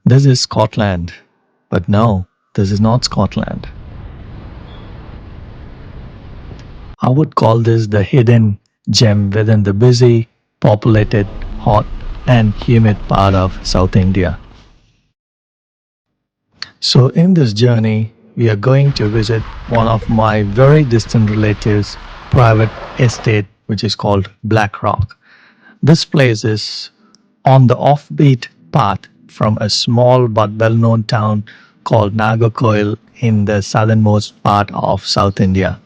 This is Scotland. But no, this is not Scotland. I would call this the hidden gem within the busy, populated, hot, and humid part of South India. So, in this journey, we are going to visit one of my very distant relatives' private estate, which is called Black Rock. This place is on the offbeat path from a small but well known town called Nagercoil in the southernmost part of South India.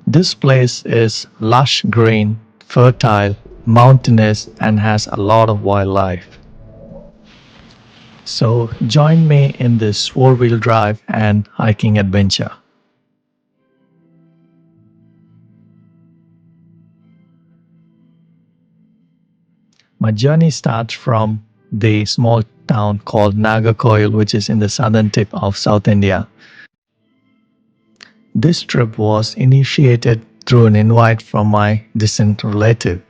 This place is lush green, fertile, mountainous, and has a lot of wildlife. So join me in this four-wheel drive and hiking adventure. My journey starts from the small town called Nagercoil, which is in the southern tip of South India. This trip was initiated through an invite from my distant relative.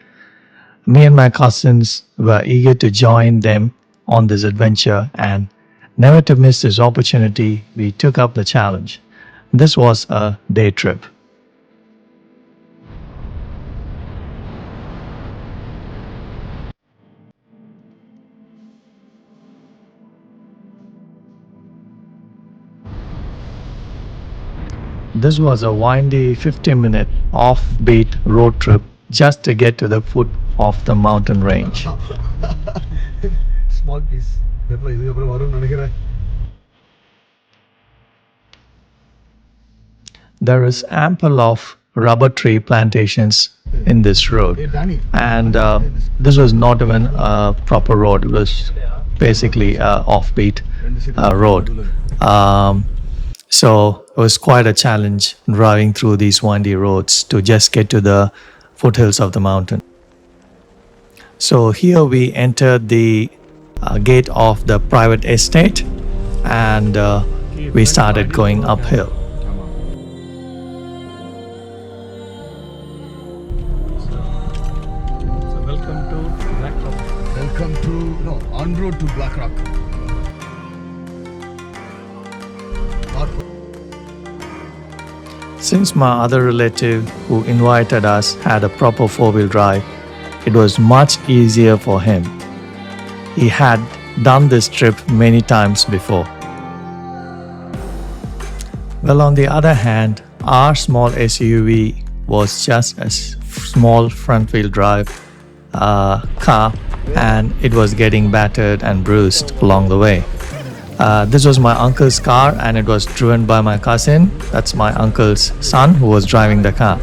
Me and my cousins were eager to join them on this adventure, and never to miss this opportunity, we took up the challenge. This was a day trip. This was a windy 50-minute offbeat road trip just to get to the foot of the mountain range. Small piece. There is ample of rubber tree plantations in this road, and this was not even a proper road. It was basically a offbeat road. So it was quite a challenge driving through these windy roads to just get to the foothills of the mountain. So here we entered the gate of the private estate, and we started going uphill. Welcome to Black Rock. Welcome to en route to Black Rock. Since my other relative who invited us had a proper four-wheel drive, it was much easier for him. He had done this trip many times before. Well, on the other hand, our small SUV was just a small front-wheel drive car, and it was getting battered and bruised along the way. This was my uncle's car, and it was driven by my cousin. That's my uncle's son who was driving the car.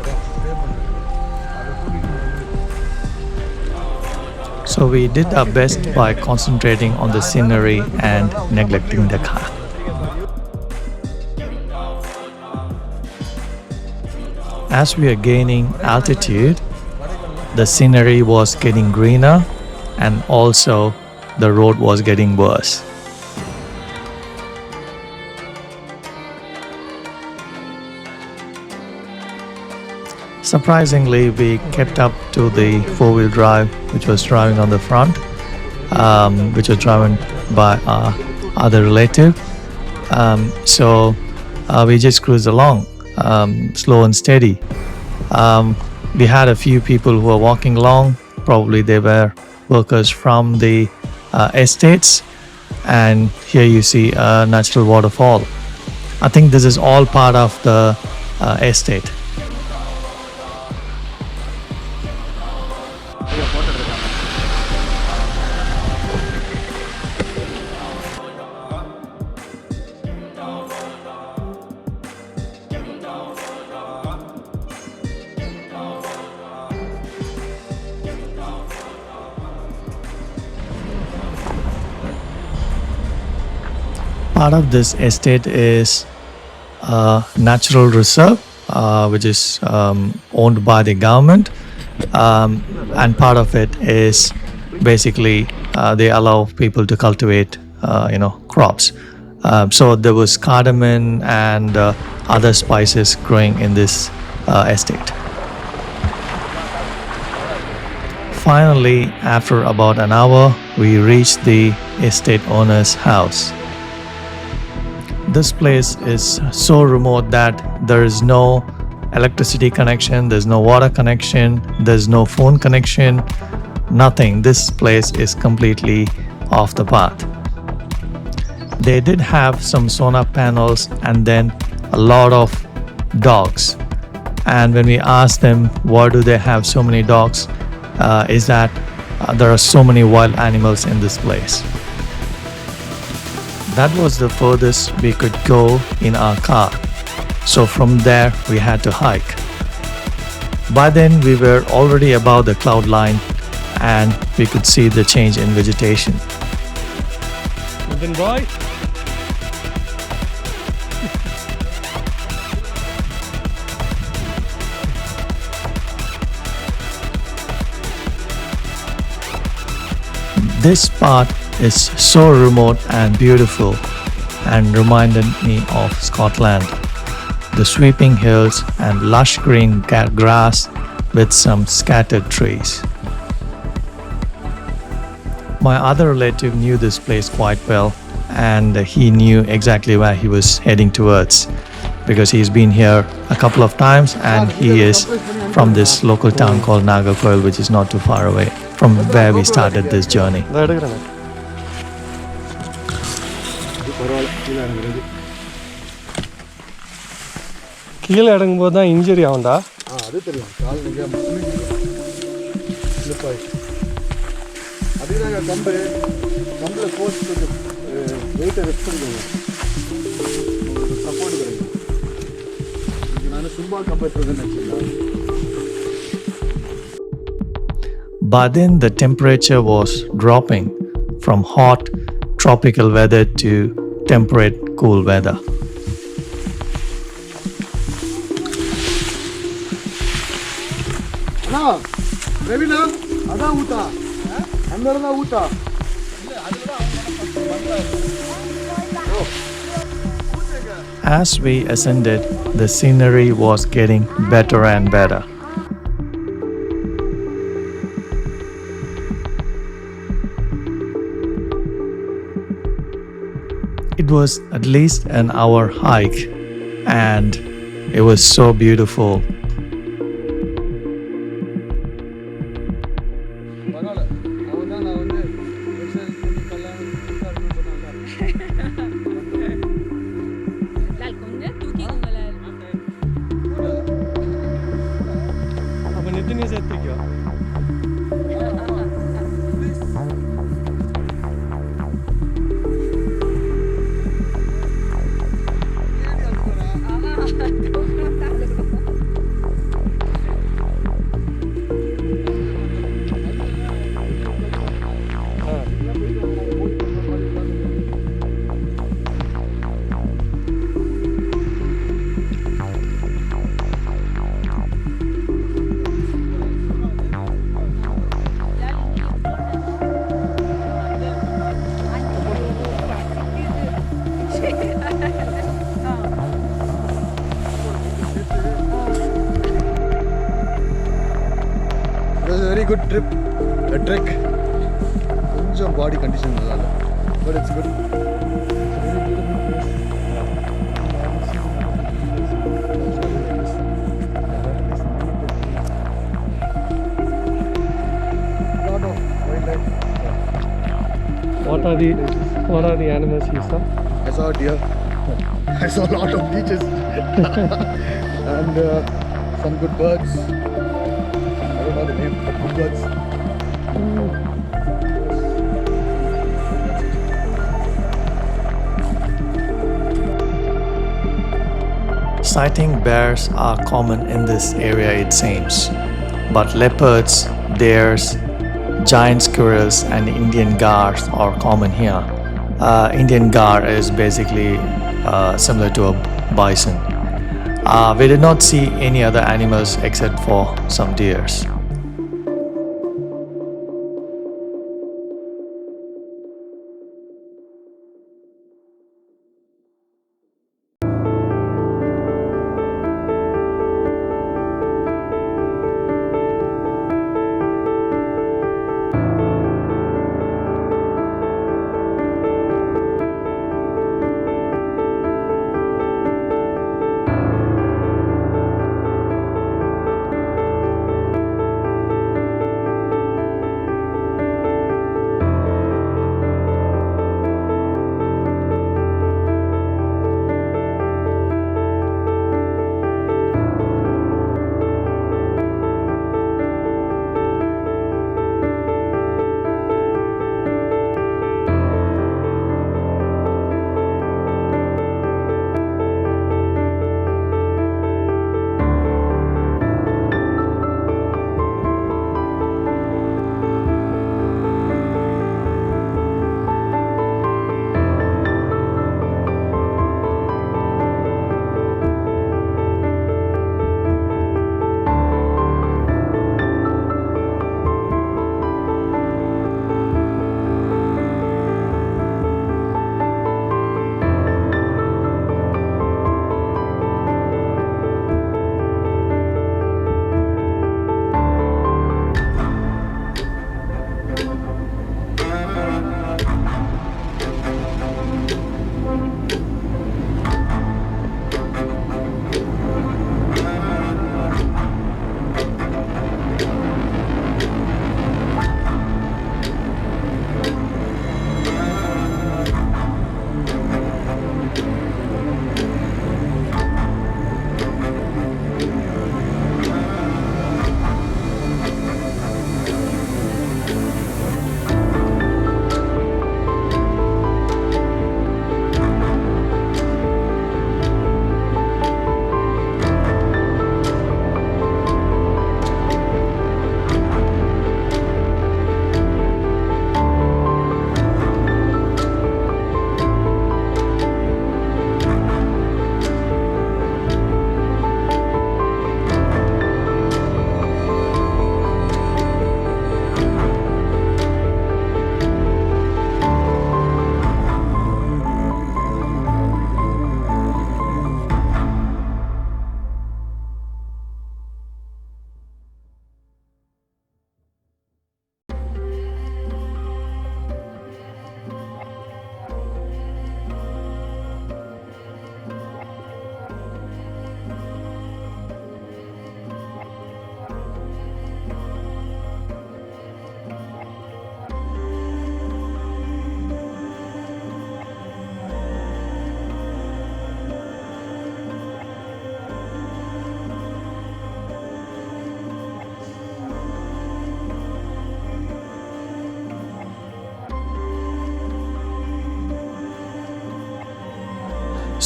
So we did our best by concentrating on the scenery and neglecting the car. As we are gaining altitude, the scenery was getting greener, and also the road was getting worse. Surprisingly, we kept up to the four-wheel drive, which was driving on the front, which was driven by our other relative. So we just cruised along, slow and steady. We had a few people who were walking along. Probably they were workers from the estates. And here you see a natural waterfall. I think this is all part of the estate. Part of this estate is a natural reserve, which is owned by the government, and part of it is basically they allow people to cultivate, crops. So there was cardamom and other spices growing in this estate. Finally, after about an hour, we reached the estate owner's house. This place is so remote that there is no electricity connection, there's no water connection, there's no phone connection, nothing. This place is completely off the path. They did have some solar panels and then a lot of dogs. And when we asked them why do they have so many dogs, is that there are so many wild animals in this place. That was the furthest we could go in our car. So from there we had to hike. By then we were already above the cloud line and we could see the change in vegetation. Then boy. This spot is so remote and beautiful and reminded me of Scotland. The sweeping hills and lush green grass with some scattered trees. My other relative knew this place quite well and he knew exactly where he was heading towards because he's been here a couple of times and he is from this local town called Nagercoil, which is not too far away from where we started this journey. கீழே இறங்கும்போது தான் injury ஆகும்டா. அது தெரியும். கால் நீங்க slip ஆகி அதுதாங்க கம்புல force கொஞ்சம் வெயிட்டை ரெஸ்ட் பண்ணிக்கோங்க. சப்போர்ட் கிடைக்கும். இது நான் சும்மா compare நினச்சிருந்தேன். By then the temperature was dropping from hot tropical weather to temperate cool weather. அண்ணா ரவினா அதான் ஊத்தா அந்த தான் ஊத்தா As we ascended, the scenery was getting better and better. It was at least an hour hike and it was so beautiful. It was a very good trip, a trek. Some body condition, but it's good. Lot of wildlife. What are the animals you saw? I saw a deer. I saw a lot of beaches and some good birds. I don't know the name, but good birds. Sighting bears are common in this area, it seems, but leopards, deers, giant squirrels and Indian gars are common here. Indian gar is basically similar to a bison. We did not see any other animals except for some deers.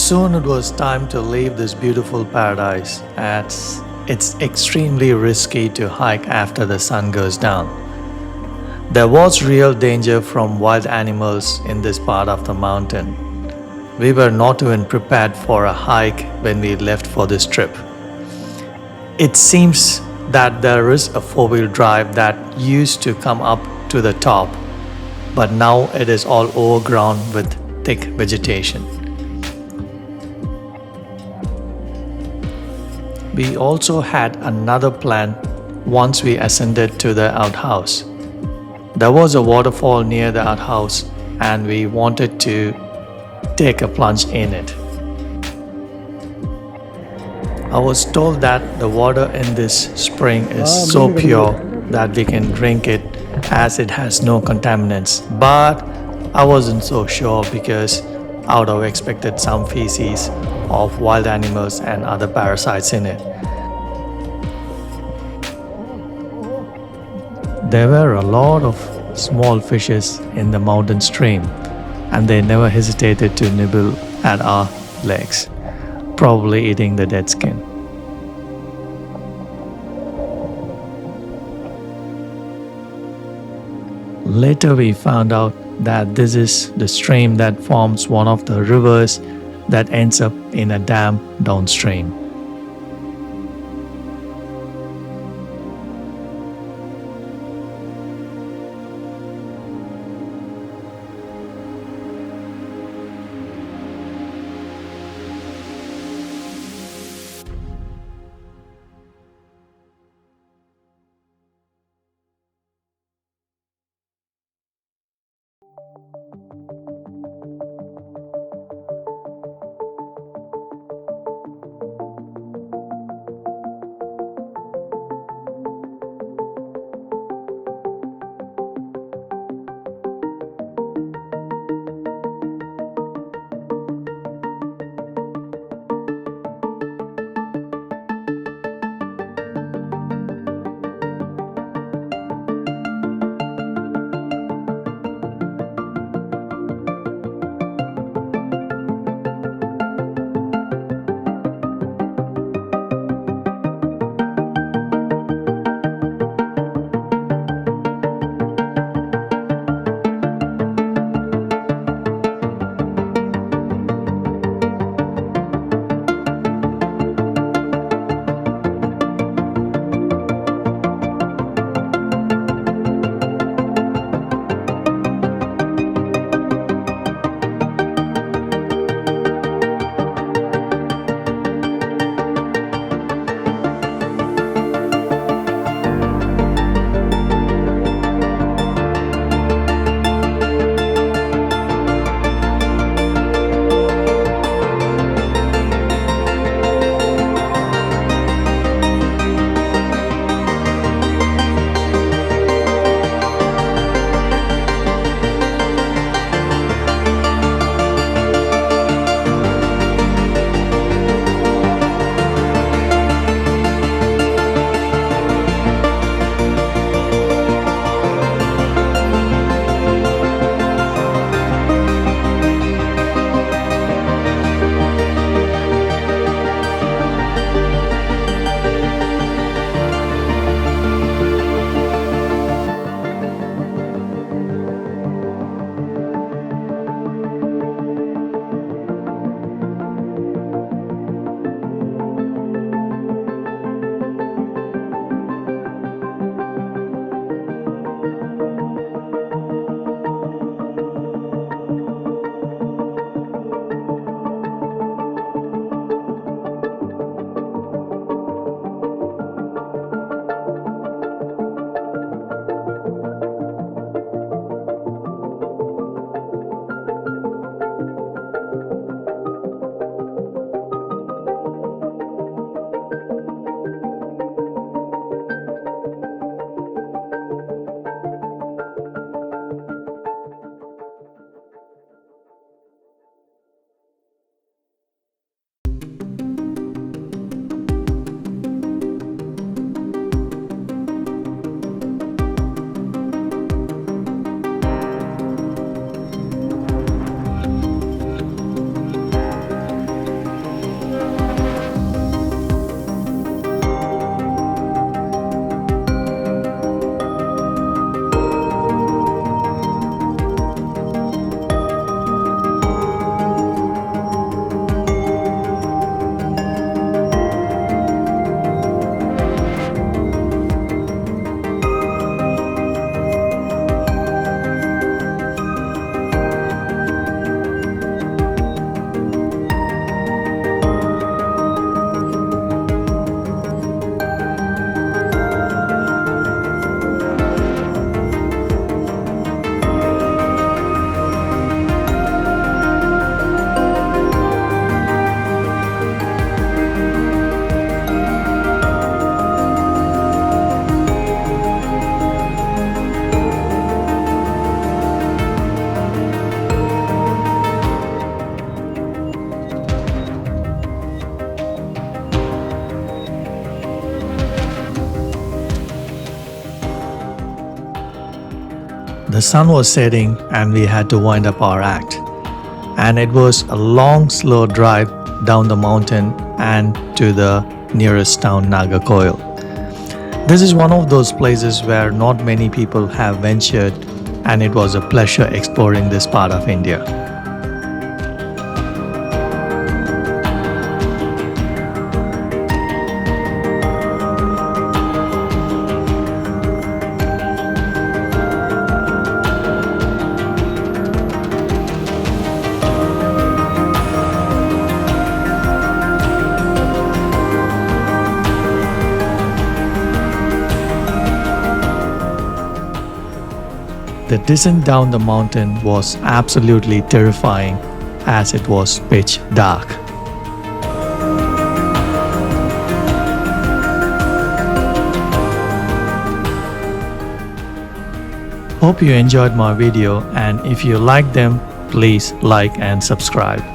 Soon it was time to leave this beautiful paradise, as it's extremely risky to hike after the sun goes down. There was real danger from wild animals in this part of the mountain. We were not even prepared for a hike when we left for this trip. It seems that there is a four-wheel drive that used to come up to the top, but now it is all overgrown with thick vegetation. We also had another plan once we ascended to the outhouse. There was a waterfall near the outhouse, and we wanted to take a plunge in it. I was told that the water in this spring is so pure that we can drink it as it has no contaminants. But I wasn't so sure because I would have expected some feces of wild animals and other parasites in it. There were a lot of small fishes in the mountain stream, and they never hesitated to nibble at our legs, probably eating the dead skin. Later, we found out that this is the stream that forms one of the rivers that ends up in a dam downstream. the sun was setting and we had to wind up our act. And it was a long, slow drive down the mountain and to the nearest town, Nagercoil. This is one of those places where not many people have ventured, and it was a pleasure exploring this part of India. The descent down the mountain was absolutely terrifying as it was pitch dark. Hope you enjoyed my video, and if you liked them, please like and subscribe.